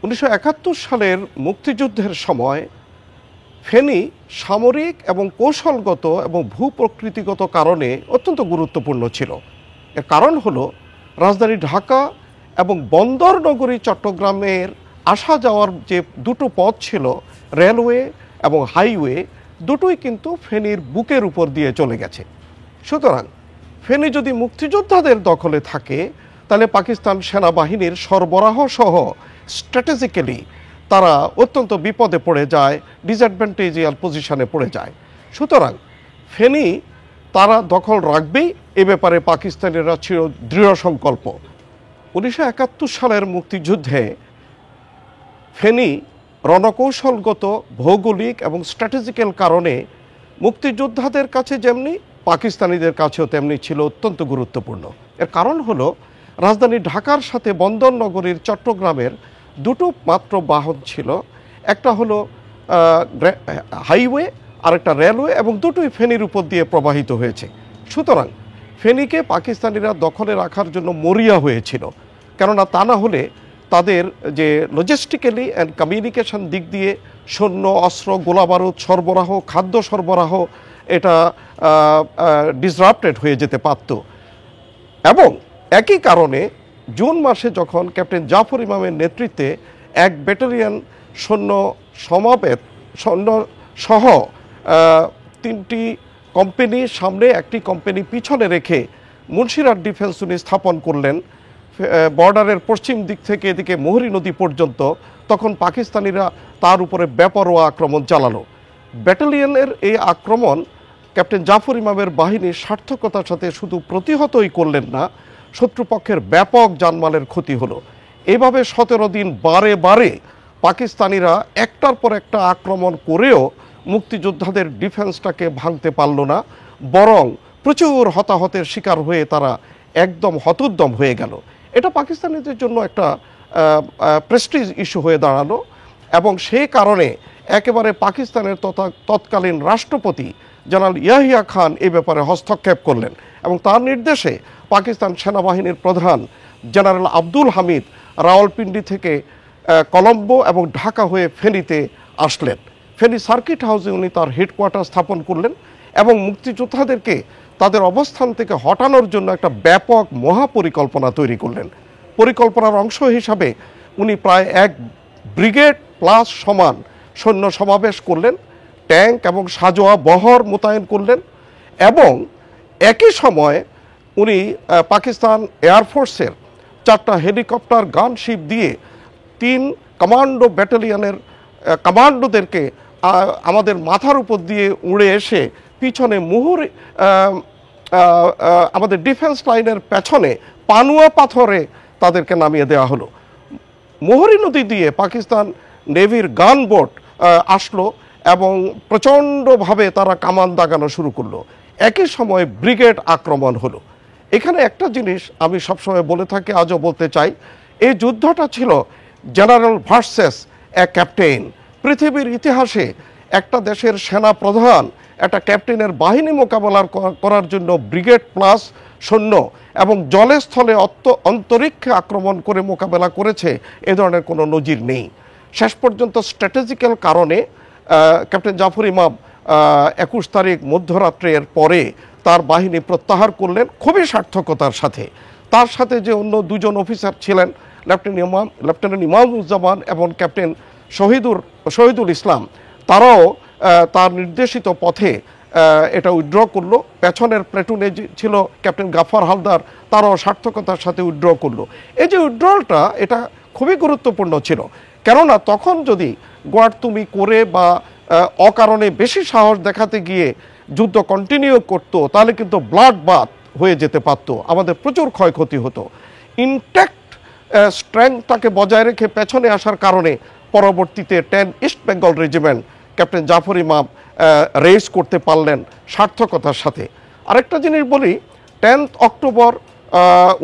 1971 সালের মুক্তিযুদ্ধের সময় ফেনী সামরিক এবং কৌশলগত এবং ভূপ্রকৃতিগত কারণে অত্যন্ত গুরুত্বপূর্ণ ছিল। এর কারণ হলো রাজধানী ঢাকা এবং বন্দর নগরী চট্টগ্রামের আসা যাওয়ার যে দুটো পথ ছিল, রেলওয়ে এবং হাইওয়ে, দুটোই কিন্তু ফেনীর বুকের উপর দিয়ে চলে গেছে। সুতরাং ফেনী যদি মুক্তিযোদ্ধাদের দখলে থাকে তাহলে পাকিস্তান সেনাবাহিনীর সরবরাহ সহ স্ট্র্যাটেজিক্যালি তারা অত্যন্ত বিপদে পড়ে যায়, ডিসঅ্যাডভান্টেজিয়াল পজিশনে পড়ে যায়। সুতরাং ফেনী তারা দখল রাখবেই, এ ব্যাপারে পাকিস্তানিরা ছিল দৃঢ় সংকল্প। 1971 সালের মুক্তিযুদ্ধে ফেনী রণকৌশলগত, ভৌগোলিক এবং স্ট্র্যাটেজিক্যাল কারণে মুক্তিযোদ্ধাদের কাছে যেমনি পাকিস্তানিদের কাছেও তেমনি ছিল অত্যন্ত গুরুত্বপূর্ণ। এর কারণ হলো রাজধানী ঢাকার সাথে বন্দর নগরীর চট্টগ্রামের দুটো মাত্র বাহন ছিল, একটা হলো হাইওয়ে আর একটা রেলওয়ে, এবং দুটোই ফেনীর উপর দিয়ে প্রবাহিত হয়েছে। সুতরাং ফেনীকে পাকিস্তানিরা দখলে রাখার জন্য মরিয়া হয়েছিল, কেননা তা না হলে তাদের যে লজিস্টিক্যালি অ্যান্ড কমিউনিকেশন দিক দিয়ে সৈন্য, অস্ত্র, গোলাবারুদ সরবরাহ, খাদ্য সরবরাহ, এটা ডিসরাপ্টেড হয়ে যেতে পারত। এবং একই কারণে জুন মাসে যখন ক্যাপ্টেন জাফর ইমামের নেতৃত্বে এক ব্যাটালিয়ন সৈন্য সহ তিনটি কোম্পানি সামনে, একটি কোম্পানি পিছনে রেখে মুন্সিরহাট ডিফেন্স ইউনিট স্থাপন করলেন বর্ডারের পশ্চিম দিক থেকে এদিকে মোহরী নদী পর্যন্ত, তখন পাকিস্তানিরা তার উপরে বেপরোয়া আক্রমণ চালালো। ব্যাটালিয়নের এই আক্রমণ ক্যাপ্টেন জাফর ইমামের বাহিনীর সার্থকতার সাথে শুধু প্রতিহতই করলেন না, শত্রুপক্ষের ব্যাপক জানমালের ক্ষতি হলো। এভাবে 17 দিন বারে বারে পাকিস্তানিরা একটার পর একটা আক্রমণ করেও মুক্তিযোদ্ধাদের ডিফেন্সটাকে ভাঙতে পারল না, বরং প্রচুর হতাহতের শিকার হয়ে তারা একদম হতোদ্যম হয়ে গেল। এটা পাকিস্তানিদের জন্য একটা প্রেস্টিজ ইস্যু হয়ে দাঁড়ালো, এবং সেই কারণে একেবারে পাকিস্তানের তৎকালীন রাষ্ট্রপতি জেনারেল ইয়াহিয়া খান এই ব্যাপারে হস্তক্ষেপ করলেন, এবং তার নির্দেশে পাকিস্তান সেনাবাহিনীর প্রধান জেনারেল আব্দুল হামিদ রাওয়ালপিন্ডি থেকে কলম্বো এবং ঢাকা হয়ে ফেনীতে আসলেন। ফেনী সার্কিট হাউসে উনি তার হেডকোয়ার্টার স্থাপন করলেন এবং মুক্তিযোদ্ধাদেরকে তাদের অবস্থান থেকে হটানোর জন্য একটা ব্যাপক মহাপরিকল্পনা তৈরি করলেন। পরিকল্পনার অংশ হিসাবে উনি প্রায় 1 ব্রিগেড প্লাস সমান সৈন্য সমাবেশ করলেন, ট্যাঙ্ক এবং সাজোয়া বহর মোতায়েন করলেন, এবং একই সময় উনি পাকিস্তান এয়ারফোর্সের 4টা হেলিকপ্টার গানশিপ দিয়ে 3 কমান্ডো ব্যাটালিয়নের কমান্ডোদেরকে আমাদের মাথার উপর দিয়ে উড়ে এসে পিছনে আমাদের ডিফেন্স লাইনের পেছনে পানুয়া পাথরে তাদেরকে নামিয়ে দেওয়া হলো। মোহরী নদী দিয়ে পাকিস্তান নেভির গান বোট আসলো এবং প্রচণ্ডভাবে তারা কামান দাগানো শুরু করলো। একই সময় ব্রিগেড আক্রমণ হলো। এখানে একটা জিনিস আমি সবসময় বলে থাকি, আজও বলতে চাই, এই যুদ্ধটা ছিল জেনারেল ভার্সেস এ ক্যাপ্টেন। পৃথিবীর ইতিহাসে একটা দেশের সেনা প্রধান একটা ক্যাপ্টেনের বাহিনী মোকাবেলা করার জন্য ব্রিগেড প্লাস সৈন্য এবং জলে স্থলে অন্তরিক্ষে আক্রমণ করে মোকাবেলা করেছে, এ ধরনের কোনো নজির নেই। শেষ পর্যন্ত স্ট্র্যাটেজিক্যাল কারণে ক্যাপ্টেন জাফর ইমাম 21 তারিখ মধ্যরাত্রের পরে তার বাহিনী প্রত্যাহার করলেন খুবই সার্থকতার সাথে। তার সাথে যে অন্য 2জন অফিসার ছিলেন, লেফটেন্যান্ট ইমামুজ্জামান এবং ক্যাপ্টেন শহীদুল ইসলাম, তারাও তার নির্দেশিত পথে এটা উইথড্র করলো। পেছনের প্লেটুনে ছিল ক্যাপ্টেন গাফার হালদার, তারাও সার্থকতার সাথে উইথড্র করলো। এই যে উইথড্রলটা, এটা খুবই গুরুত্বপূর্ণ ছিল, কেননা তখন যদি গোয়ার্তুমি করে বা অকারণে বেশি সাহস দেখাতে গিয়ে যুদ্ধ কন্টিনিউ করতো, তাহলে কিন্তু ব্লাড বাথ হয়ে যেতে পারত, আমাদের প্রচুর ক্ষয়ক্ষতি হতো। ইনট্যাক্ট স্ট্রেংথটাকে বজায় রেখে পেছনে আসার কারণে পরবর্তীতে 10 East Bengal Regiment captain Jafar Imam রেস করতে পারলেন সার্থকতার সাথে। আরেকটা জিনিস বলি, 10 অক্টোবর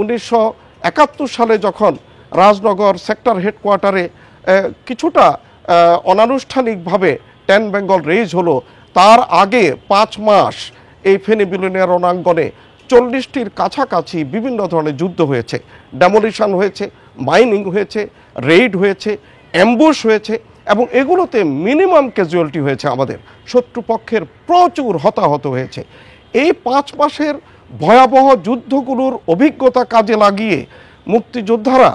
1971 সালে যখন রাজনগর সেক্টর হেডকোয়ার্টারে কিছুটা অনানুষ্ঠানিকভাবে 10 বেঙ্গল রেজ হলো, তার আগে 5 মাস এই ফেনী বিলোনিয়া রণাঙ্গনে 40টির কাছাকাছি বিভিন্ন ধরনের যুদ্ধ হয়েছে, ডেমোলিশন হয়েছে, মাইনিং হয়েছে, রেইড হয়েছে, অ্যাম্বুশ হয়েছে এবং এগুলোতে মিনিমাম ক্যাজুয়ালিটি হয়েছে, আমাদের শত্রুপক্ষের প্রচুর হতাহত হয়েছে। এই 5 মাসের ভয়াবহ যুদ্ধগুলোর অভিজ্ঞতা কাজে লাগিয়ে মুক্তিযোদ্ধারা,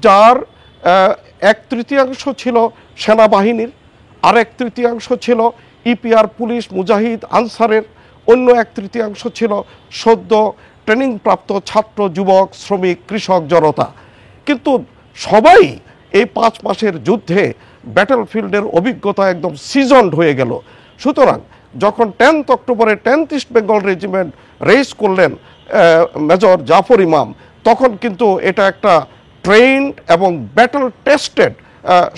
যার 1/3 ছিল সেনাবাহিনীর, আর 1/3 ছিল ইপিআর পুলিশ মুজাহিদ আনসারের, অন্য 1/3 ছিল সদ্য ট্রেনিংপ্রাপ্ত ছাত্র যুবক শ্রমিক কৃষক জনতা। কিন্তু সবাই এই 5 মাসের যুদ্ধে ব্যাটলফিল্ডের অভিজ্ঞতা একদম সিজনড হয়ে গেল। সুতরাং যখন 10 অক্টোবরে 10th east Bengal regiment race করলেন মেজর জাফর ইমাম, তখন কিন্তু এটা একটা ট্রেন্ড এবং ব্যাটল টেস্টেড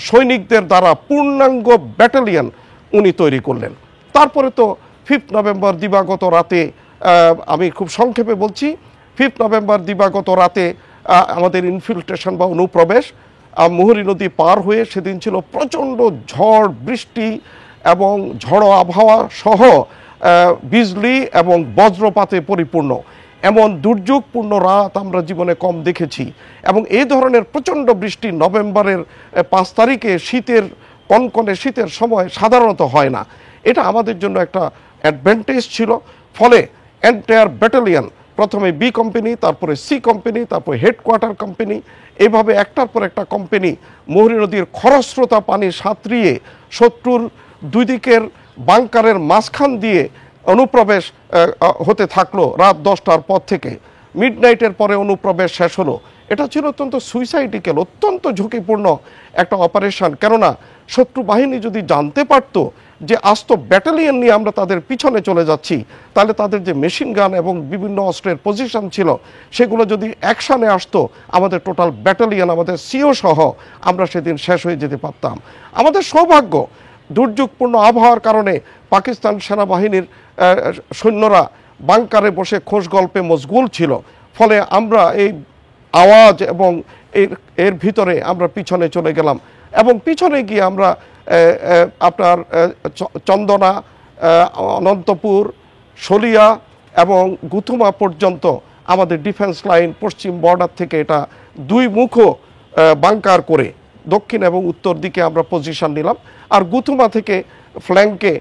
সৈনিকদের দ্বারা পূর্ণাঙ্গ ব্যাটালিয়ন উনি তৈরি করলেন। তারপরে তো 5 নভেম্বর দিবাগত রাতে, আমি খুব সংক্ষেপে বলছি, 5 নভেম্বর দিবাগত রাতে আমাদের ইনফিল্ট্রেশন বা অনুপ্রবেশ, মুহুরী নদী পার হয়ে, সেদিন ছিল প্রচণ্ড ঝড় বৃষ্টি এবং ঝড়ো আবহাওয়া সহ বিজলি এবং বজ্রপাতে পরিপূর্ণ। এমন দুর্যোগপূর্ণ রাত আমরা জীবনে কম দেখেছি। এবং এই ধরনের প্রচণ্ড বৃষ্টি নভেম্বরের 5 তারিখে শীতের কনকনে শীতের সময় সাধারণত হয় না। এটা আমাদের জন্য একটা অ্যাডভান্টেজ ছিল। ফলে এন্টায়ার ব্যাটালিয়ন, প্রথমে বি কোম্পানি, তারপরে সি কোম্পানি, তারপরে হেডকোয়ার্টার কোম্পানি, এইভাবে একটার পর একটা কোম্পানি মুহুরী নদীর খরস্রোতা পানি সাঁতরিয়ে শত্রুর দুই দিকের বাংকারের মাঝখান দিয়ে অনুপ্রবেশ হতে থাকলো রাত 10টার পর থেকে। মিডনাইটের পরে অনুপ্রবেশ শেষ হলো। এটা ছিল অত্যন্ত সুইসাইডিক্যাল, অত্যন্ত ঝুঁকিপূর্ণ একটা অপারেশন। কেননা শত্রু বাহিনী যদি জানতে পারত যে আস্ত ব্যাটালিয়ন নিয়ে আমরা তাদের পিছনে চলে যাচ্ছি, তাহলে তাদের যে মেশিন গান এবং বিভিন্ন অস্ত্রের পজিশন ছিল, সেগুলো যদি অ্যাকশানে আসতো, আমাদের টোটাল ব্যাটালিয়ন, আমাদের সিও সহ আমরা সেদিন শেষ হয়ে যেতে পারতাম। আমাদের সৌভাগ্য, দুর্যোগপূর্ণ আবহাওয়ার কারণে পাকিস্তান সেনাবাহিনীর সৈন্যরা বাংকারে বসে খোঁজ গল্পে মশগুল ছিল। ফলে আমরা এই আওয়াজ এবং এর ভিতরে আমরা পিছনে চলে গেলাম এবং পিছনে গিয়ে আমরা আপনার চন্দনা, অনন্তপুর, শলিয়া এবং গুথুমা পর্যন্ত আমাদের ডিফেন্স লাইন পশ্চিম বর্ডার থেকে এটা 2 মুখ বাংকার করে দক্ষিণ এবং উত্তর দিকে আমরা পজিশন নিলাম। আর গুথুমা থেকে ফ্ল্যাঙ্কে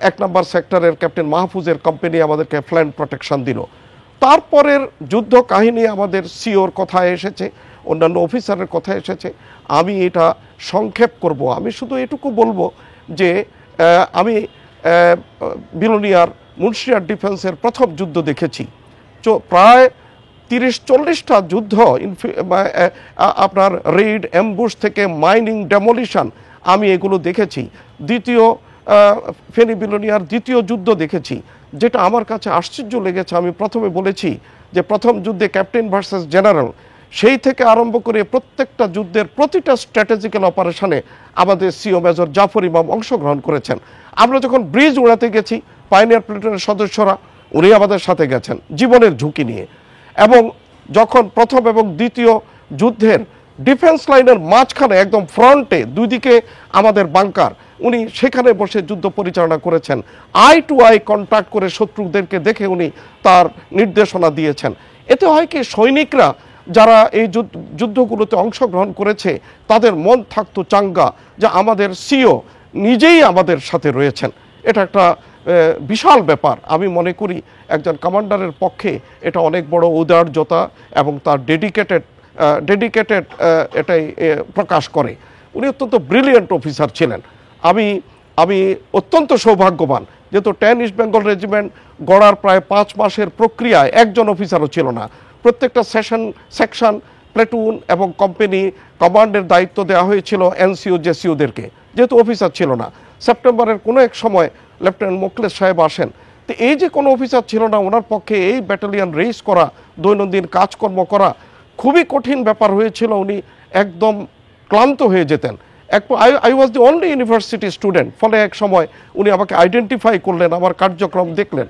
1 নম্বর সেক্টরের ক্যাপ্টেন মাহফুজের কোম্পানি আমাদেরকে ফ্ল্যাঙ্ক প্রোটেকশন দিল। তারপরের যুদ্ধ কাহিনী আমাদের সিওর কথায় এসেছে, অন্যান্য অফিসারের কথায় এসেছে। আমি এটা সংক্ষেপ করব। আমি শুধু এটুকু বলবো যে আমি বিলোনিয়ার মুন্সিয়ার ডিফেন্সের প্রথম যুদ্ধ দেখেছি। প্রায় 30-40টা যুদ্ধ, আপনার রেইড, অ্যাম্বুশ থেকে মাইনিং, ডেমোলিশন, আমি এগুলো দেখেছি। দ্বিতীয় ফেনী বিলোনিয়ার দ্বিতীয় যুদ্ধ দেখেছি, যেটা আমার কাছে আশ্চর্য লেগেছে। আমি প্রথমে বলেছি যে প্রথম যুদ্ধে ক্যাপ্টেন ভার্সেস জেনারেল, সেই থেকে আরম্ভ করে প্রত্যেকটা যুদ্ধের প্রতিটা স্ট্র্যাটেজিক্যাল অপারেশনে আমাদের সিও মেজর জাফর ইমাম অংশগ্রহণ করেছেন। আমরা যখন ব্রিজ উড়াতে গেছি, পাইনিয়ার প্লেটুনের সদস্যরা, উনি আমাদের সাথে গেছেন জীবনের ঝুঁকি নিয়ে। এবং যখন প্রথম এবং দ্বিতীয় যুদ্ধের ডিফেন্স লাইনের মাঝখানে একদম ফ্রন্টে 2 দিকে আমাদের বাংকার, উনি সেখানে বসে যুদ্ধ পরিচালনা করেছেন। আই টু আই কন্ট্যাক্ট করে শত্রুদেরকে দেখে উনি তার নির্দেশনা দিয়েছেন। এতে হয় কি, সৈনিকরা যারা এই যুদ্ধগুলোতে অংশগ্রহণ করেছে, তাদের মন থাকতো চাঙ্গা যে আমাদের সিও নিজেই আমাদের সাথে রয়েছেন। এটা একটা বিশাল ব্যাপার। আমি মনে করি একজন কমান্ডারের পক্ষে এটা অনেক বড় উদারতা এবং তার ডেডিকেটেড এটাই প্রকাশ করে। উনি অত্যন্ত ব্রিলিয়েন্ট অফিসার ছিলেন। আমি অত্যন্ত সৌভাগ্যবান, যেহেতু 10 ইস্ট বেঙ্গল রেজিমেন্ট গড়ার প্রায় 5 মাসের প্রক্রিয়ায় একজন অফিসারও ছিল না। প্রত্যেকটা সেকশন, প্লেটুন এবং কোম্পানি কমান্ডের দায়িত্ব দেওয়া হয়েছিল এনসিও জেসিওদেরকে, যেহেতু অফিসার ছিল না। সেপ্টেম্বরের কোনো এক সময় লেফটেন্যান্ট মোকলেস সাহেব আসেন। তো এই যে কোনো অফিসার ছিল না, ওনার পক্ষে এই ব্যাটালিয়ন রেস করা, দৈনন্দিন কাজকর্ম করা খুবই কঠিন ব্যাপার হয়েছিল। উনি একদম ক্লান্ত হয়ে যেতেন। I was the only university student. ফলে এক সময় উনি আমাকে আইডেন্টিফাই করলেন, আমার কার্যক্রম দেখলেন।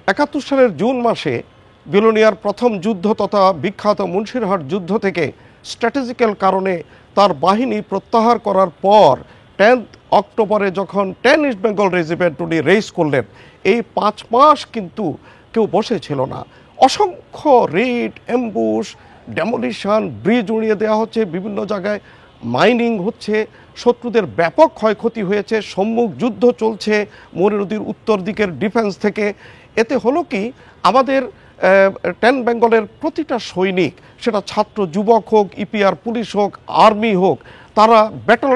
71 সালের জুন মাসে বিলোনিয়ার প্রথম যুদ্ধ তথা বিখ্যাত মুন্সিরহাট যুদ্ধ থেকে স্ট্র্যাটেজিক্যাল কারণে তার বাহিনী প্রত্যাহার করার পর 10 অক্টোবরে যখন 10 ইস্ট বেঙ্গল রেজিমেন্ট উনি রেস করলেন, এই 5 মাস কিন্তু কেউ বসেছিল না। অসংখ্য রেড, অ্যাম্বুশ, ডেমোলিশন, ব্রিজ উড়িয়ে দেওয়া হচ্ছে, বিভিন্ন জায়গায় মাইনিং হচ্ছে, শত্রুদের ব্যাপক ক্ষয়ক্ষতি হয়েছে, সম্মুখ যুদ্ধ চলছে মৌরি নদীর উত্তর দিকের ডিফেন্স থেকে। এতে হলো কি, আমাদের 10 বেঙ্গলের প্রতিটা সৈনিক, সেটা ছাত্র যুবক হোক, ইপিআর পুলিশ হোক, আর্মি হোক, তারা ব্যাটল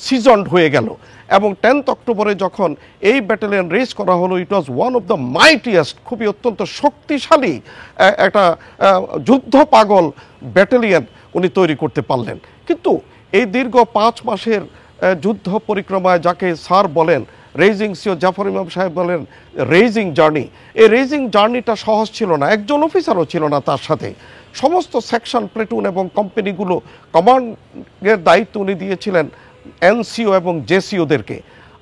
সিজন্ড হয়ে গেল। এবং 10th অক্টোবরে যখন এই ব্যাটালিয়ন রেজ করা হলো, it was one of the mightiest, খুবই অত্যন্ত শক্তিশালী একটা যুদ্ধ পাগল ব্যাটালিয়ন উনি তৈরি করতে পারলেন। কিন্তু এই দীর্ঘ 5 মাসের যুদ্ধ পরিক্রমায়, যাকে স্যার বলেন রেজিং, সিও জাফর ইমাম সাহেব বলেন রেজিং জার্নি, এই রেজিং জার্নিটা সহজ ছিল না। একজন অফিসারও ছিল না তার সাথে। সমস্ত সেকশন, প্লেটুন এবং কোম্পানিগুলো কমান্ডের দায়িত্ব উনি দিয়েছিলেন এনসিও এবং জেসিওদেরকে,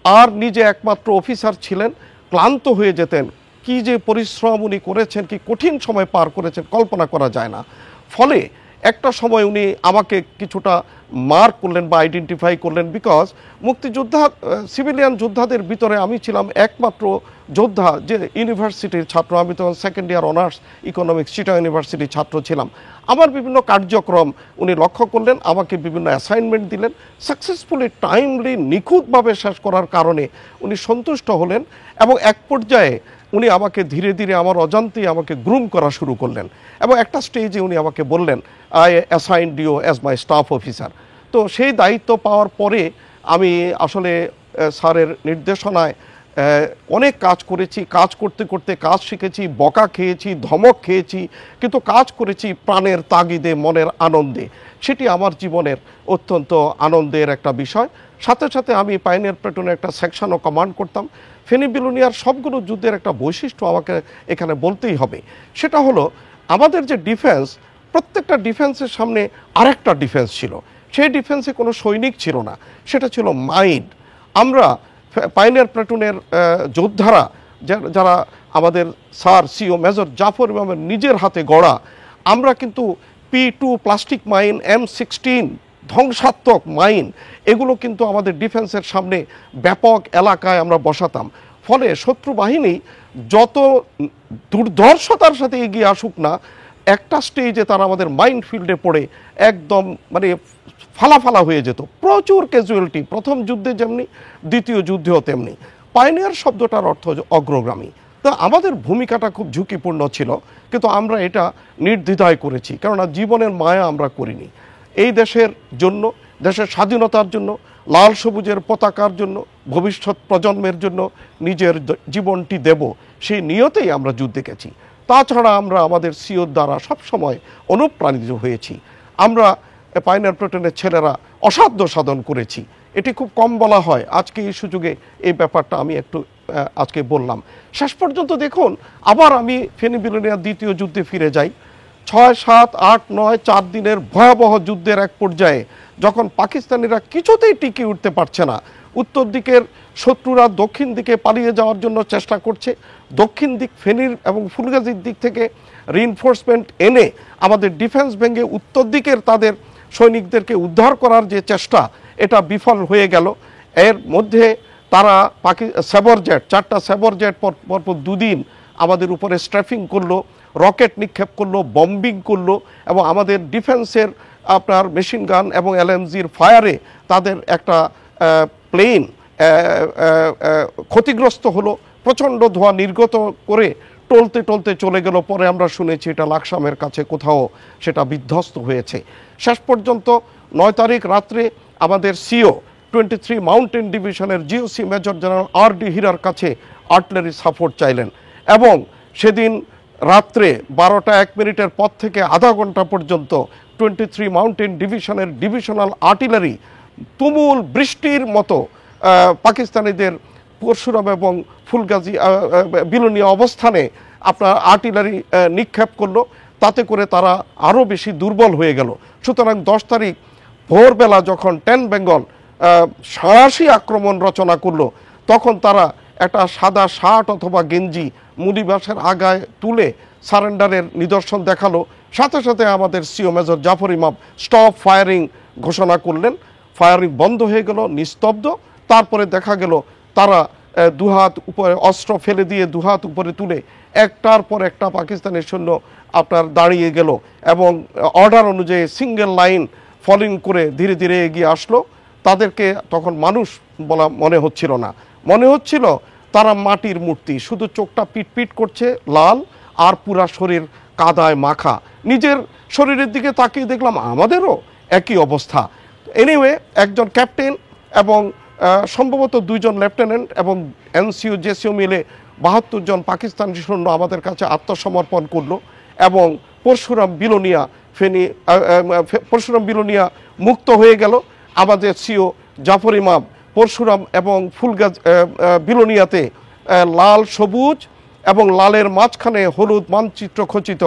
আর নিজে একমাত্র অফিসার ছিলেন। ক্লান্ত হয়ে যেতেন। কি যে পরিশ্রম উনি করেছেন, কি কঠিন সময় পার করেছেন, কল্পনা করা যায় না। ফলে একটা সময় উনি আমাকে কিছুটা মার্ক করলেন বা আইডেন্টিফাই করলেন, বিকজ মুক্তিযোদ্ধা, সিভিলিয়ান যোদ্ধাদের ভিতরে আমি ছিলাম একমাত্র যোদ্ধা যে ইউনিভার্সিটির ছাত্র। আমি তখন second year honours economics Chittagong ইউনিভার্সিটির ছাত্র ছিলাম। আমার বিভিন্ন কার্যক্রম উনি লক্ষ্য করলেন, আমাকে বিভিন্ন অ্যাসাইনমেন্ট দিলেন। সাকসেসফুলি, টাইমলি, নিখুঁতভাবে শেষ করার কারণে উনি সন্তুষ্ট হলেন এবং এক পর্যায়ে উনি আমাকে ধীরে ধীরে আমার অজান্তেই আমাকে গ্রুম করা শুরু করলেন। এবং একটা স্টেজে উনি আমাকে বললেন, I assigned you as my staff officer. তো সেই দায়িত্ব পাওয়ার পরে আমি আসলে স্যারের নির্দেশনায় অনেক কাজ করেছি। কাজ করতে করতে কাজ শিখেছি, বকা খেয়েছি, ধমক খেয়েছি, কিন্তু কাজ করেছি প্রাণের তাগিদে, মনের আনন্দে। সেটি আমার জীবনের অত্যন্ত আনন্দের একটা বিষয়। সাথে সাথে আমি পাইনিয়ার প্লেটুনের একটা সেকশনও কমান্ড করতাম। ফেনী বিলোনিয়ার সবগুলো যুদ্ধের একটা বৈশিষ্ট্য আমাকে এখানে বলতেই হবে, সেটা হলো আমাদের যে ডিফেন্স, প্রত্যেকটা ডিফেন্সের সামনে আরেকটা ডিফেন্স ছিল। সেই ডিফেন্সে কোনো সৈনিক ছিল না, সেটা ছিল মাইন্ড। আমরা পাইনিয়ার প্লেটুনের যোদ্ধারা, যারা আমাদের স্যার সিও মেজর জাফর ইমামের নিজের হাতে গড়া, আমরা কিন্তু P2 প্লাস্টিক মাইন, M16 ধ্বংসাত্মক মাইন, এগুলো কিন্তু আমাদের ডিফেন্সের সামনে ব্যাপক এলাকায় আমরা বসাতাম। ফলে শত্রু বাহিনী যত দুর্ধর্ষতার সাথে এগিয়ে আসুক না, একটা স্টেজে তারা আমাদের মাইন্ড ফিল্ডে পড়ে একদম মানে ফালা হয়ে যেত। প্রচুর ক্যাজুয়ালিটি, প্রথম যুদ্ধে যেমনি, দ্বিতীয় যুদ্ধেও তেমনি। পাইনিয়ার শব্দটার অর্থ অগ্রগামী। তো আমাদের ভূমিকাটা খুব ঝুঁকিপূর্ণ ছিল, কিন্তু আমরা এটা নির্দ্বিধায় করেছি, কেননা জীবনের মায়া আমরা করিনি। এই দেশের জন্য, দেশের স্বাধীনতার জন্য, লাল সবুজের পতাকার জন্য, ভবিষ্যৎ প্রজন্মের জন্য নিজের জীবনটি দেব, সেই নিয়তেই আমরা যুদ্ধে গেছি। তাছাড়া আমরা আমাদের সিওর দ্বারা সবসময় অনুপ্রাণিত হয়েছি। আমরা পাইনিয়ার প্লেটুনের ছেলেরা অসাধ্য সাধন করেছি, এটি খুব কম বলা হয়। আজকে এই সুযোগে এই ব্যাপারটা আমি একটু আজকে বললাম। শেষ পর্যন্ত দেখুন, আবার আমি ফেনী বিলোনিয়ার দ্বিতীয় যুদ্ধে ফিরে যাই। 6, 7, 8, 9 4 দিনের ভয়াবহ যুদ্ধের এক পর্যায়ে যখন পাকিস্তানিরা কিছুতেই টিকে উঠতে পারছে না, উত্তর দিকের শত্রুরা দক্ষিণ দিকে পালিয়ে যাওয়ার জন্য চেষ্টা করছে, দক্ষিণ দিক ফেনীর এবং ফুলগাজীর দিক থেকে রিইনফোর্সমেন্ট এনে আমাদের ডিফেন্স ভেঙে উত্তর দিকের তাদের সৈনিকদেরকে উদ্ধার করার যে চেষ্টা, এটা বিফল হয়ে গেল। এর মধ্যে তারা সেবর জেট, 4টা সেবর জেট পরপর 2 দিন আমাদের উপরে স্ট্র্যাফিং করলো, রকেট নিক্ষেপ করলো, বম্বিং করলো, এবং আমাদের ডিফেন্সের আপনার মেশিন গান এবং LMGর ফায়ারে তাদের একটা প্লেন ক্ষতিগ্রস্ত হলো। প্রচণ্ড ধোঁয়া নির্গত করে টলতে টলতে চলে গেল। পরে আমরা শুনেছি এটা লাকসামের কাছে কোথাও সেটা বিধ্বস্ত হয়েছে। শেষ পর্যন্ত 9 তারিখ রাত্রে আমাদের সিও 23 মাউন্টেন ডিভিশনের GOC মেজর জেনারেল RD হীরার কাছে আর্টিলারি সাপোর্ট চাইলেন, এবং সেদিন রাত্রে 12টা 1 মিনিটের পর থেকে আধা ঘন্টা পর্যন্ত 23 মাউন্টেন ডিভিশনের ডিভিশনাল আর্টিলারি তুমুল বৃষ্টির মতো পাকিস্তানিদের পরশুরাম এবং ফুলগাজী বিলোনিয়া অবস্থানে আপনার আর্টিলারি নিক্ষেপ করলো। তাতে করে তারা আরও বেশি দুর্বল হয়ে গেল। সুতরাং 10 তারিখ ভোরবেলা যখন 10 বেঙ্গল সাঁড়াশি আক্রমণ রচনা করলো, তখন তারা একটা সাদা শার্ট অথবা গেঞ্জি মুনিবাসের আগায় তুলে সারেন্ডারের নিদর্শন দেখালো। সাথে সাথে আমাদের সিও মেজর জাফর ইমাম স্টপ ফায়ারিং ঘোষণা করলেন। ফায়ারিং বন্ধ হয়ে গেল, নিস্তব্ধ। তারপরে দেখা গেল তারা দুহাত উপরে অস্ত্র ফেলে দিয়ে দুহাত উপরে তুলে একটার পর একটা পাকিস্তানের সৈন্য আপনার দাঁড়িয়ে গেল, এবং অর্ডার অনুযায়ী সিঙ্গেল লাইন ফলিং করে ধীরে ধীরে এগিয়ে আসলো। তাদেরকে তখন মানুষ বলা মনে হচ্ছিল না, মনে হচ্ছিল তারা মাটির মূর্তি, শুধু চোখটা পিটপিট করছে লাল, আর পুরা শরীর কাদায় মাখা। নিজের শরীরের দিকে তাকিয়ে দেখলাম আমাদেরও একই অবস্থা। এনিওয়ে, একজন ক্যাপ্টেন এবং সম্ভবত 2 জন লেফটেন্যান্ট এবং এনসিও জেসিও মিলে 72 জন পাকিস্তানি সৈন্য আমাদের কাছে আত্মসমর্পণ করলো এবং পরশুরাম বিলোনিয়া মুক্ত হয়ে গেল। আমাদের সিও জাফর ইমাম পরশুরাম এবং ফুলগাজ বিলোনিয়াতে লাল সবুজ এবং লালের মাঝখানে হলুদ মানচিত্র খচিত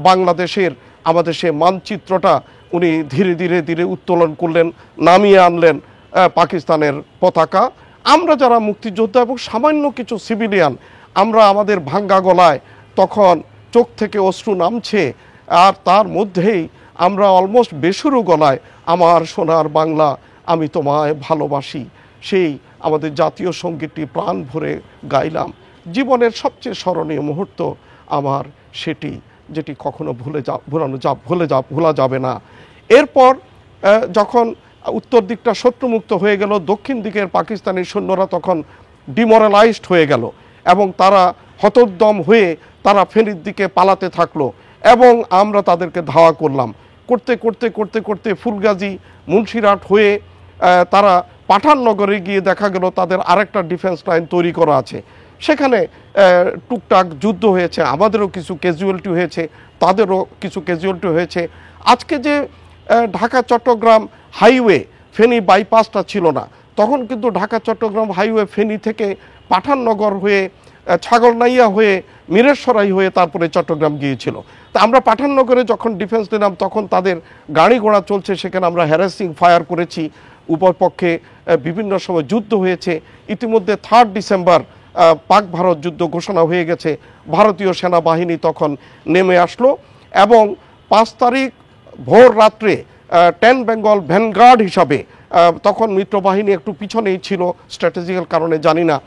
বাংলাদেশের আমাদের সে মানচিত্রটা উনি ধীরে ধীরে ধীরে উত্তোলন করলেন, নামিয়ে আনলেন পাকিস্তানের পতাকা। আমরা যারা মুক্তিযোদ্ধা এবং সামান্য কিছু সিভিলিয়ান, আমরা আমাদের ভাঙ্গা গলায় তখন চোখ থেকে অশ্রু নামছে, আর তার মধ্যেই আমরা অলমোস্ট বেসুরো গলায় আমার সোনার বাংলা আমি তোমায় ভালোবাসি সেই আমাদের জাতীয় সঙ্গীতটি প্রাণ ভরে গাইলাম। জীবনের সবচেয়ে স্মরণীয় মুহূর্ত আমার সেটি, যেটি কখনো ভোলা যাবে না। এরপর যখন উত্তর দিকটা শত্রুমুক্ত হয়ে গেল, দক্ষিণ দিকের পাকিস্তানি সৈন্যরা তখন ডিমোরালাইজড হয়ে গেল এবং তারা হতোদ্যম হয়ে তারা ফেনীর দিকে পালাতে থাকলো এবং আমরা তাদেরকে ধাওয়া করলাম। করতে করতে করতে করতে ফুলগাজী মুন্সিরহাট হয়ে তারা পাঠাননগরে গিয়ে দেখা গেল তাদের আরেকটা ডিফেন্স লাইন তৈরি করা আছে। সেখানে টুকটাক যুদ্ধ হয়েছে, আমাদেরও কিছু ক্যাজুয়ালিটি হয়েছে, তাদেরও কিছু ক্যাজুয়ালিটি হয়েছে। আজকে যে ঢাকা চট্টগ্রাম হাইওয়ে ফেনী বাইপাসটা ছিল না, তখন কিন্তু ঢাকা চট্টগ্রাম হাইওয়ে ফেনী থেকে পাঠাননগর হয়ে ছাগলনাইয়া হয়ে মিরেশ্বরাই হয়ে তারপরে চট্টগ্রাম গিয়েছিল। তা আমরা পাঠাননগরে যখন ডিফেন্স নিলাম তখন তাদের গাড়ি ঘোড়া চলছে, সেখানে আমরা হ্যারাসিং ফায়ার করেছি, উভয় পক্ষে বিভিন্ন সময় যুদ্ধ হয়েছে। ইতিমধ্যে 3 ডিসেম্বর পাক ভারত যুদ্ধ ঘোষণা হয়ে গেছে, ভারতীয় সেনাবাহিনী তখন নেমে আসলো এবং 5 তারিখ ভোর রাত্রে 10 বেঙ্গল ভ্যানগার্ড হিসাবে, তখন মিত্রবাহিনী একটু পিছনেই ছিল স্ট্র্যাটেজিক্যাল কারণে জানি না,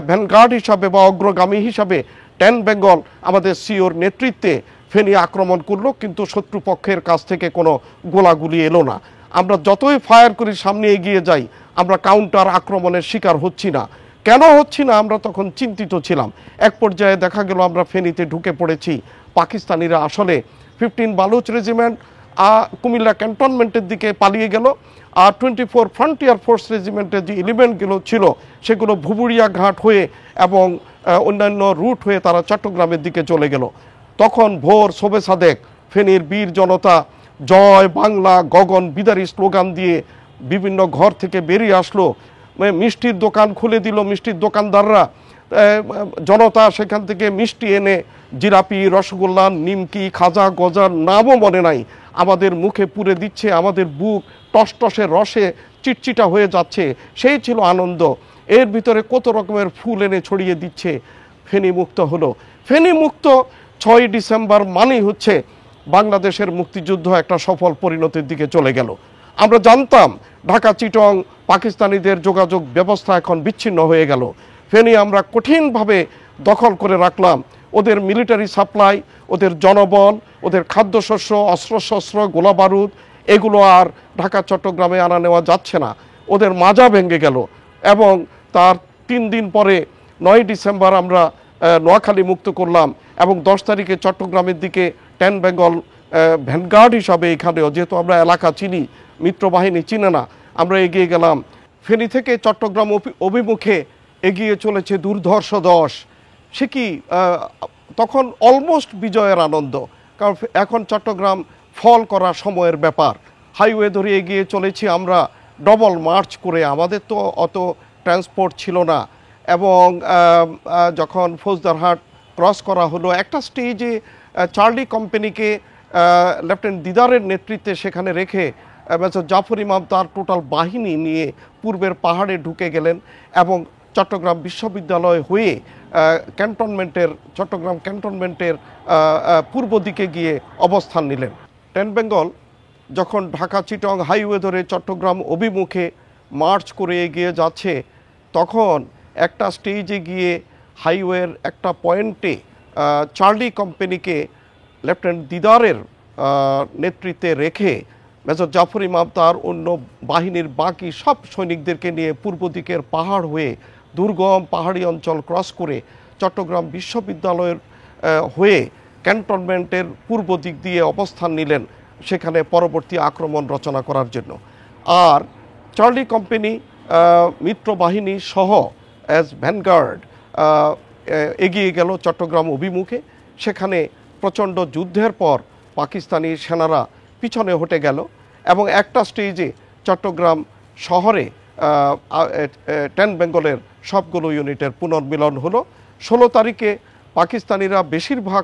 ভ্যানগার্ড হিসাবে বা অগ্রগামী হিসাবে 10 বেঙ্গল আমাদের সিওর নেতৃত্বে ফেনী আক্রমণ করলো, কিন্তু শত্রুপক্ষের কাছ থেকে কোনো গোলাগুলি এলো না। আমরা যতই ফায়ার করি সামনে এগিয়ে যাই, আমরা কাউন্টার আক্রমণের শিকার হচ্ছি না। কেন হচ্ছি না আমরা তখন চিন্তিত ছিলাম। এক পর্যায়ে দেখা গেল আমরা ফেনীতে ঢুকে পড়েছি, পাকিস্তানিরা আসলে 15 বালুচ রেজিমেন্ট কুমিল্লা ক্যান্টনমেন্টের দিকে পালিয়ে গেল, আর 24 ফ্রন্টিয়ার ফোর্স রেজিমেন্টের যে এলিমেন্টগুলো ছিল সেগুলো ভুবুড়িয়া ঘাট হয়ে এবং অন্যান্য রুট হয়ে তারা চট্টগ্রামের দিকে চলে গেল। তখন ভোর শোবে সাদেক ফেনীর বীর জনতা জয় বাংলা গগন বিদারী স্লোগান দিয়ে বিভিন্ন ঘর থেকে বেরিয়ে আসলো, মিষ্টির দোকান খুলে দিল মিষ্টির দোকানদাররা, জনতা সেখান থেকে মিষ্টি এনে জিলাপি রসগোল্লা নিমকি খাজা গজার নামও মনে নাই আমাদের মুখে পুরে দিচ্ছে, আমাদের বুক টসটসে রসে চিটচিটা হয়ে যাচ্ছে, সেই ছিল আনন্দ। এর ভিতরে কত রকমের ফুল এনে ছড়িয়ে দিচ্ছে। ফেনী মুক্ত হলো। ফেনী মুক্ত 6 ডিসেম্বর মানেই হচ্ছে বাংলাদেশের মুক্তিযুদ্ধ একটা সফল পরিণতির দিকে চলে গেল। আমরা জানতাম ঢাকা চিটং পাকিস্তানিদের যোগাযোগ ব্যবস্থা এখন বিচ্ছিন্ন হয়ে গেল। ফেনী আমরা কঠিনভাবে দখল করে রাখলাম। ওদের মিলিটারি সাপ্লাই, ওদের জনবল, ওদের খাদ্যশস্য, অস্ত্রশস্ত্র, গোলাবারুদ এগুলো আর ঢাকা চট্টগ্রামে আনা নেওয়া যাচ্ছে না। ওদের মাজা ভেঙে গেল এবং তার 3 দিন পরে 9 ডিসেম্বর আমরা নোয়াখালী মুক্ত করলাম এবং 10 তারিখে চট্টগ্রামের দিকে 10 বেঙ্গল ভ্যানগার্ড হিসাবে এখানেও, যেহেতু আমরা এলাকা চিনি, মিত্রবাহিনী চিনে না, আমরা এগিয়ে গেলাম। ফেনী থেকে চট্টগ্রাম অভিমুখে এগিয়ে চলেছে দুর্ধর্ষ 10। সে কি তখন অলমোস্ট বিজয়ের আনন্দ, কারণ এখন চট্টগ্রাম ফল করা সময়ের ব্যাপার। হাইওয়ে ধরে এগিয়ে চলেছি আমরা ডবল মার্চ করে, আমাদের তো অত ট্রান্সপোর্ট ছিল না। এবং যখন ফৌজদারহাট ক্রস করা হলো, একটা স্টেজে চার্লি কোম্পানিকে লেফটেন্যান্ট দিদারের নেতৃত্বে সেখানে রেখে মেজর জাফর ইমাম তার টোটাল বাহিনী নিয়ে পূর্বের পাহাড়ে ঢুকে গেলেন এবং চট্টগ্রাম বিশ্ববিদ্যালয় হয়ে চট্টগ্রাম ক্যান্টনমেন্টের পূর্ব দিকে গিয়ে অবস্থান নিলেন। 10 বেঙ্গল যখন ঢাকা চিটং হাইওয়ে ধরে চট্টগ্রাম অভিমুখে মার্চ করে এগিয়ে যাচ্ছে, তখন একটা স্টেজে গিয়ে হাইওয়ের একটা পয়েন্টে চার্লি কোম্পানিকে লেফটেন্যান্ট দিদারের নেতৃত্বে রেখে মেজর জাফর ইমাম তার অন্য বাহিনীর বাকি সব সৈনিকদেরকে নিয়ে পূর্ব দিকের পাহাড় হয়ে দুর্গম পাহাড়ি অঞ্চল ক্রস করে চট্টগ্রাম বিশ্ববিদ্যালয়ের হয়ে ক্যান্টনমেন্টের পূর্ব দিক দিয়ে অবস্থান নিলেন সেখানে পরবর্তী আক্রমণ রচনা করার জন্য। আর চার্লি কোম্পানি মিত্র বাহিনী সহ অ্যাজ ভ্যানগার্ড এগিয়ে গেল চট্টগ্রাম অভিমুখে। সেখানে প্রচণ্ড যুদ্ধের পর পাকিস্তানি সেনারা পিছনে হটে গেল এবং একটা স্টেজে চট্টগ্রাম শহরে 10 বেঙ্গলের সবগুলো ইউনিটের পুনর্মিলন হলো। 16 তারিখে পাকিস্তানিরা বেশিরভাগ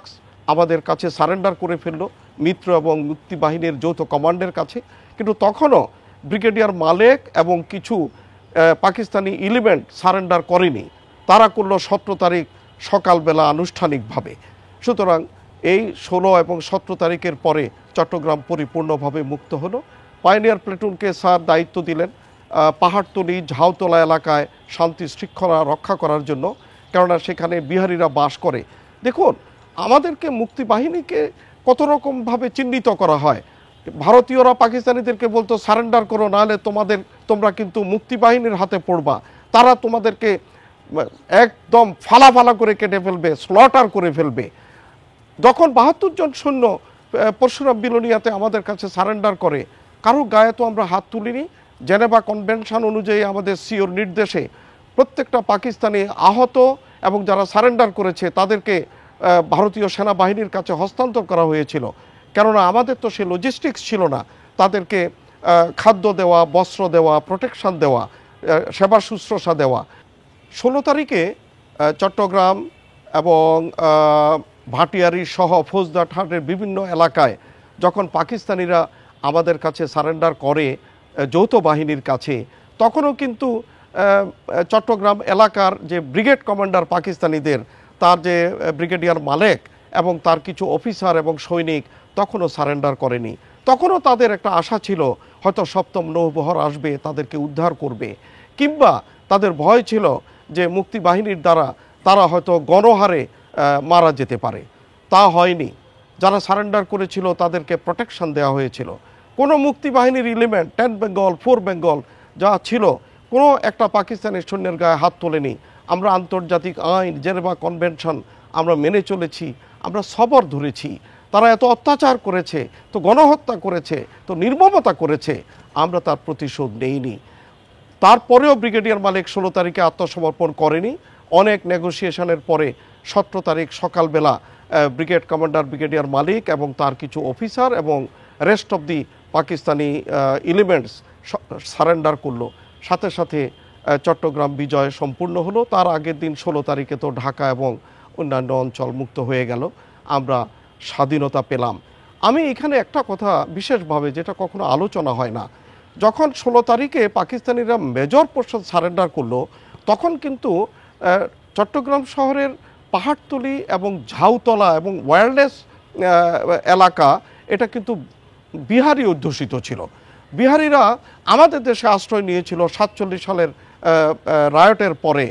আমাদের কাছে সারেন্ডার করে ফেলল, মিত্র এবং মুক্তি বাহিনীর যৌথ কমান্ডের কাছে। কিন্তু তখনও ব্রিগেডিয়ার মালেক এবং কিছু পাকিস্তানি এলিমেন্ট সারেন্ডার করেনি, তারা করলো 17 তারিখ সকালবেলা আনুষ্ঠানিকভাবে। সুতরাং এই 16 এবং 17 তারিখের পরে চট্টগ্রাম পরিপূর্ণভাবে মুক্ত হলো। পাইনিয়ার প্লেটুনকে স্যার দায়িত্ব দিলেন পাহাড়তলি ঝাউতলা এলাকায় শান্তি শৃঙ্খলা রক্ষা করার জন্য, কেননা সেখানে বিহারিরা বাস করে। দেখুন, আমাদেরকে মুক্তি বাহিনীকে কত রকমভাবে চিহ্নিত করা হয়। ভারতীয়রা পাকিস্তানিদেরকে বলতো সারেন্ডার করো, নাহলে তোমরা কিন্তু মুক্তি বাহিনীর হাতে পড়বা, তারা তোমাদেরকে একদম ফালা ফালা করে কেটে ফেলবে, স্লটার করে ফেলবে। যখন 72 জন সৈন্য পরশুরাম বিলোনিয়াতে আমাদের কাছে সারেন্ডার করে, কারো গায়ে তো আমরা হাত তুলিনি। জেনেভা কনভেনশন অনুযায়ী আমাদের সিওর নির্দেশে প্রত্যেকটা পাকিস্তানি আহত এবং যারা সারেন্ডার করেছে তাদেরকে ভারতীয় সেনাবাহিনীর কাছে হস্তান্তর করা হয়েছিল, কেননা আমাদের তো সে লজিস্টিক্স ছিল না তাদেরকে খাদ্য দেওয়া, বস্ত্র দেওয়া, প্রোটেকশন দেওয়া, সেবা শুশ্রূষা দেওয়া। 16 তারিখে চট্টগ্রাম এবং ভাটিয়ারি সহ ফৌজদারহাটের বিভিন্ন এলাকায় যখন পাকিস্তানিরা আমাদের কাছে সারেন্ডার করে যৌথ বাহিনীর কাছে, তখনও কিন্তু চট্টগ্রাম এলাকার যে ব্রিগেড কমান্ডার পাকিস্তানিদের, তার যে ব্রিগেডিয়ার মালেক এবং তার কিছু অফিসার এবং সৈনিক তখনও সারেন্ডার করেনি। তখনও তাদের একটা আশা ছিল হয়তো 7ম নৌবহর আসবে, তাদেরকে উদ্ধার করবে, কিংবা তাদের ভয় ছিল যে মুক্তি বাহিনীর দ্বারা তারা হয়তো গণহারে মারা যেতে পারে। তা হয়নি। যারা সারেন্ডার করেছিল তাদেরকে প্রোটেকশন দেওয়া হয়েছিল। কোনো মুক্তি বাহিনীর এলিমেন্ট 10 বেঙ্গল 4 বেঙ্গল যা ছিল, কোনো একটা পাকিস্তানের সৈন্যের গায়ে হাত তোলেনি। আমরা আন্তর্জাতিক আইন, জেনেভা কনভেনশন আমরা মেনে চলেছি, আমরা সবর ধরেছি। তারা এত অত্যাচার করেছে, তো গণহত্যা করেছে, তো নির্মমতা করেছে, আমরা তার প্রতিশোধ নেইনি। তারপরেও ব্রিগেডিয়ার মালিক 16 তারিখে আত্মসমর্পণ করেনি। অনেক নেগোসিয়েশনের পরে 17 তারিখ সকালবেলা ব্রিগেড কমান্ডার ব্রিগেডিয়ার মালিক এবং তার কিছু অফিসার এবং rest of the Pakistani elements surrender করলো। সাথে সাথে চট্টগ্রাম বিজয় সম্পূর্ণ হলো। তার আগের দিন 16 তারিখে তো ঢাকা এবং অন্যান্য অঞ্চল মুক্ত হয়ে গেল, আমরা স্বাধীনতা পেলাম। আমি এখানে একটা কথা বিশেষভাবে, যেটা কখনো আলোচনা হয় না, যখন 16 তারিখে পাকিস্তানিরা মেজর পোর্শন সারেন্ডার করলো, তখন কিন্তু চট্টগ্রাম শহরের পাহাড়তলি এবং ঝাউতলা এবং ওয়্যারলেস এলাকা এটা কিন্তু বিহারি অধ্যুষিত ছিল। বিহারিরা আমাদের দেশে আশ্রয় নিয়েছিল 47 সালের রায়টের পরে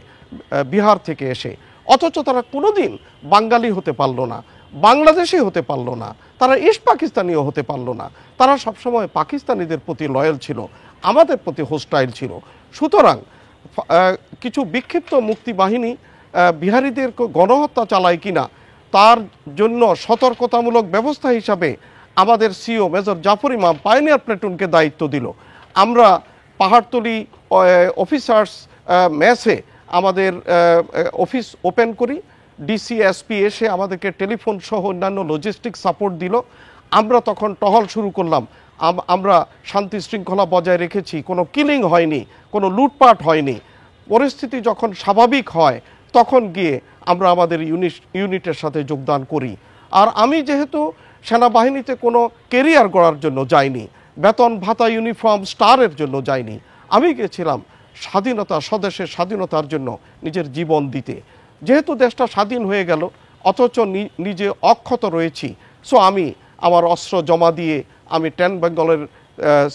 বিহার থেকে এসে, অথচ তারা কোনোদিন বাঙালি হতে পারল না, বাংলাদেশি হতে পারল না, তারা ইস্ট পাকিস্তানিও হতে পারল না। তারা সবসময় পাকিস্তানিদের প্রতি লয়াল ছিল, আমাদের প্রতি হোস্টাইল ছিল। সুতরাং কিছু বিক্ষিপ্ত মুক্তি বাহিনী বিহারিদের গণহত্যা চালায় কিনা তার জন্য সতর্কতামূলক ব্যবস্থা হিসাবে আমাদের সিও মেজর জাফর ইমাম পাইনিয়ার প্লেটুনকে দায়িত্ব দিল। আমরা পাহাড়তলি অফিসার্স মেসে আমাদের অফিস ওপেন করি। ডিসিএসপি এসে আমাদেরকে টেলিফোন সহ অন্যান্য লজিস্টিক সাপোর্ট দিল। আমরা তখন টহল শুরু করলাম। আমরা শান্তি শৃঙ্খলা বজায় রেখেছি, কোনো কিলিং হয়নি, কোনো লুটপাট হয়নি। পরিস্থিতি যখন স্বাভাবিক হয় তখন গিয়ে আমরা আমাদের ইউনিটের সাথে যোগদান করি। আর আমি যেহেতু সেনাবাহিনীতে কোনো কেরিয়ার গড়ার জন্য যাইনি, বেতন ভাতা ইউনিফর্ম স্টারের জন্য যাইনি, আমি গেছিলাম স্বাধীনতা, স্বদেশের স্বাধীনতার জন্য নিজের জীবন দিতে। যেহেতু দেশটা স্বাধীন হয়ে গেল অথচ নিজে অক্ষত রয়েছি, সো আমি আমার অস্ত্র জমা দিয়ে আমি 10 বেঙ্গলের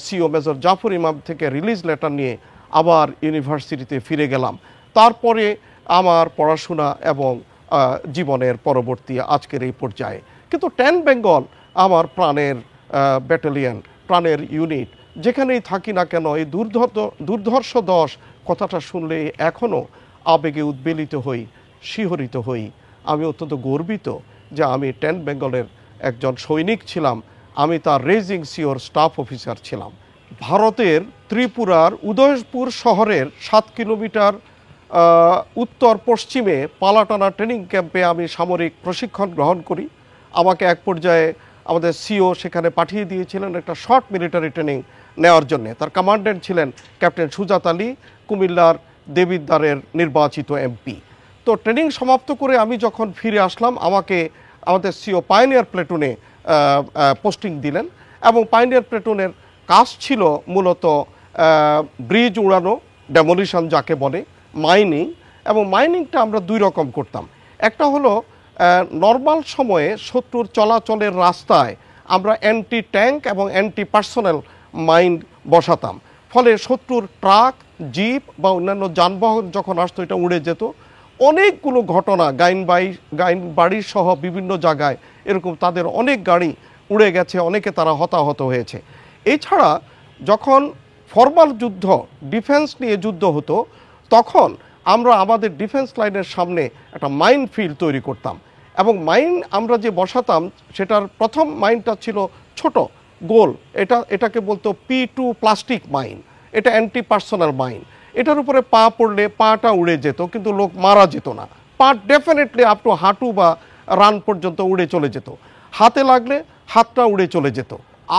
সিও মেজর জাফর ইমাম থেকে রিলিজ লেটার নিয়ে আবার ইউনিভার্সিটিতে ফিরে গেলাম। তারপরে আমার পড়াশোনা এবং জীবনের পরবর্তী আজকের এই পর্যায়ে। কিন্তু 10 বেঙ্গল আমার প্রাণের ব্যাটালিয়ন, প্রাণের ইউনিট, যেখানেই থাকি না কেন এই দুর্ধর্ষ দশ কথাটা শুনলে এখনও আবেগে উদ্বেলিত হই, শিহরিত হই। আমি অত্যন্ত গর্বিত যে আমি 10 বেঙ্গলের একজন সৈনিক ছিলাম, আমি তার রেজিং সিওর স্টাফ অফিসার ছিলাম। ভারতের ত্রিপুরার উদয়পুর শহরের 7 কিলোমিটার উত্তর পশ্চিমে পালাটানা ট্রেনিং ক্যাম্পে আমি সামরিক প্রশিক্ষণ গ্রহণ করি। আমাকে এক পর্যায়ে আমাদের সিও সেখানে পাঠিয়ে দিয়েছিলেন একটা শর্ট মিলিটারি ট্রেনিং নেওয়ার জন্য। তার কমান্ড্যান্ট ছিলেন ক্যাপ্টেন সুজাত আলী, কুমিল্লার দেবিদ্বারের নির্বাচিত এমপি। তো ট্রেনিং সমাপ্ত করে আমি যখন ফিরে আসলাম, আমাকে আমাদের সিও পাইনিয়ার প্লেটুনে পোস্টিং দিলেন, এবং পাইনিয়ার প্লেটুনের কাজ ছিল মূলত ব্রিজ উড়ানো, ডেমোলিশন যাকে বলে, মাইনিং। এবং মাইনিংটা আমরা দুই রকম করতাম। একটা হলো নর্মাল সময়ে শত্রুর চলাচলের রাস্তায় আমরা অ্যান্টি ট্যাঙ্ক এবং অ্যান্টি পার্সোনাল মাইন বসাতাম, ফলে শত্রুর ট্রাক, জিপ বা অন্যান্য যানবাহন যখন আসতো এটা উড়ে যেত। অনেকগুলো ঘটনা গাইনবাড়ি সহ বিভিন্ন জায়গায় এরকম তাদের অনেক গাড়ি উড়ে গেছে, অনেকে তারা হতাহত হয়েছে। এছাড়া যখন ফরমাল যুদ্ধ, ডিফেন্স নিয়ে যুদ্ধ হতো, তখন আমরা আমাদের ডিফেন্স লাইনের সামনে একটা মাইন ফিল্ড তৈরি করতাম, এবং মাইন আমরা যে বসাতাম সেটার প্রথম মাইনটা ছিল ছোট গোল, এটাকে বলতো P2 প্লাস্টিক মাইন। এটা অ্যান্টি পার্সোনাল মাইন। এটার উপরে পা পড়লে পাটা উড়ে যেত, কিন্তু লোক মারা যেত না। পা ডেফিনেটলি আপ টু হাঁটু বা রান পর্যন্ত উড়ে চলে যেত। হাতে লাগলে হাতটা উড়ে চলে যেত,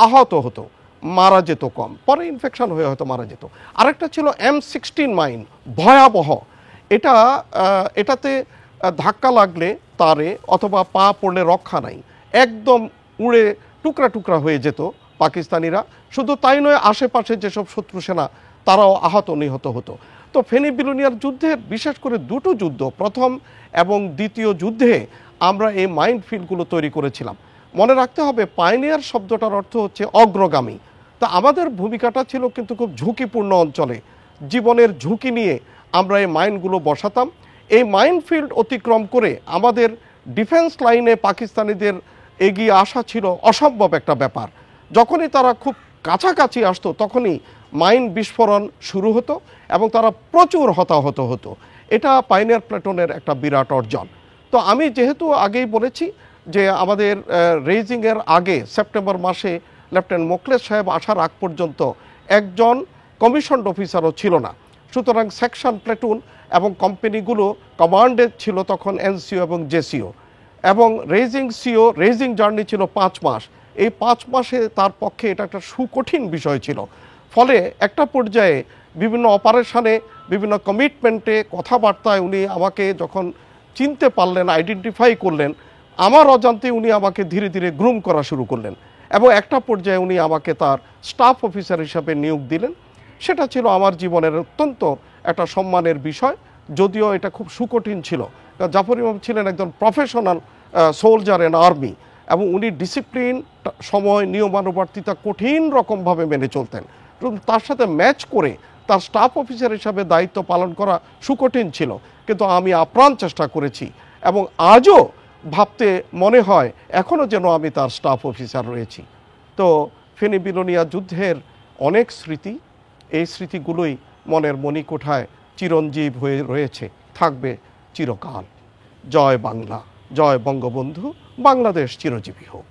আহত হতো, মারা যেত কম, পরে ইনফেকশন হয়ে হয়তো মারা যেত। আরেকটা ছিল M16 মাইন, ভয়াবহ। এটাতে ধাক্কা লাগলে তারে অথবা পা পড়লে রক্ষা নাই, একদম উড়ে টুকরা টুকরা হয়ে যেত পাকিস্তানিরা। শুধু তাই নয়, আশেপাশে যেসব শত্রু সেনা তারাও আহত নিহত হতো। তো ফেনী বিলোনিয়ার যুদ্ধের বিশেষ করে দুটো যুদ্ধ, প্রথম এবং দ্বিতীয় যুদ্ধে আমরা এই মাইন ফিল্ডগুলো তৈরি করেছিলাম। মনে রাখতে হবে পাইনিয়ার শব্দটার অর্থ হচ্ছে অগ্রগামী। তা আমাদের ভূমিকাটা ছিল কিন্তু খুব ঝুঁকিপূর্ণ অঞ্চলে, জীবনের ঝুঁকি নিয়ে আমরা এই মাইনগুলো বসাতাম। এই মাইন ফিল্ড অতিক্রম করে আমাদের ডিফেন্স লাইনে পাকিস্তানিদের এগিয়ে আসা ছিল অসম্ভব একটা ব্যাপার। যখনই তারা খুব কাছাকাছি আসতো তখনই মাইন বিস্ফোরণ শুরু হতো এবং তারা প্রচুর হতাহত হতো। এটা পাইনিয়ার প্ল্যাটুনের একটা বিরাট অর্জন। তো আমি যেহেতু আগেই বলেছি যে আমাদের রেজিংয়ের আগে সেপ্টেম্বর মাসে লেফটেন্যান্ট মোখলেস সাহেব আসার আগ পর্যন্ত একজন কমিশনড অফিসারও ছিল না। সুতরাং সেকশন, প্ল্যাটুন এবং কোম্পানিগুলো কমান্ডে ছিল তখন এনসিও এবং জেসিও, এবং রেজিং জার্নি ছিল 5 মাস। এই 5 মাসে তার পক্ষে এটা একটা সুকঠিন বিষয় ছিল। ফলে একটা পর্যায়ে বিভিন্ন অপারেশনে, বিভিন্ন কমিটমেন্টে, কথাবার্তায় উনি আমাকে যখন চিনতে পারলেন, আইডেন্টিফাই করলেন, আমার অজান্তে উনি আমাকে ধীরে ধীরে গ্রুম করা শুরু করলেন, এবং একটা পর্যায়ে উনি আমাকে তার স্টাফ অফিসার হিসাবে নিয়োগ দিলেন। সেটা ছিল আমার জীবনের অত্যন্ত একটা সম্মানের বিষয়, যদিও এটা খুব সুকঠিন ছিল। জাফর ইমাম ছিলেন একজন প্রফেশনাল সোলজার ইন আর্মি, এবং উনি ডিসিপ্লিন, সময়, নিয়মানুবর্তিতা কঠিন রকমভাবে মেনে চলতেন। তার সাথে ম্যাচ করে তার স্টাফ অফিসার হিসাবে দায়িত্ব পালন করা সুকঠিন ছিল, কিন্তু আমি আপ্রাণ চেষ্টা করেছি, এবং আজও ভাবতে মনে হয় এখনও যেন আমি তার স্টাফ অফিসার রয়েছি। তো ফেনী বিলোনিয়া যুদ্ধের অনেক স্মৃতি, এই স্মৃতিগুলোই মনের মণিকোঠায় চিরঞ্জীব হয়ে রয়েছে, থাকবে চিরকাল। জয় বাংলা, জয় বঙ্গবন্ধু, বাংলাদেশ চিরজীবী হোক।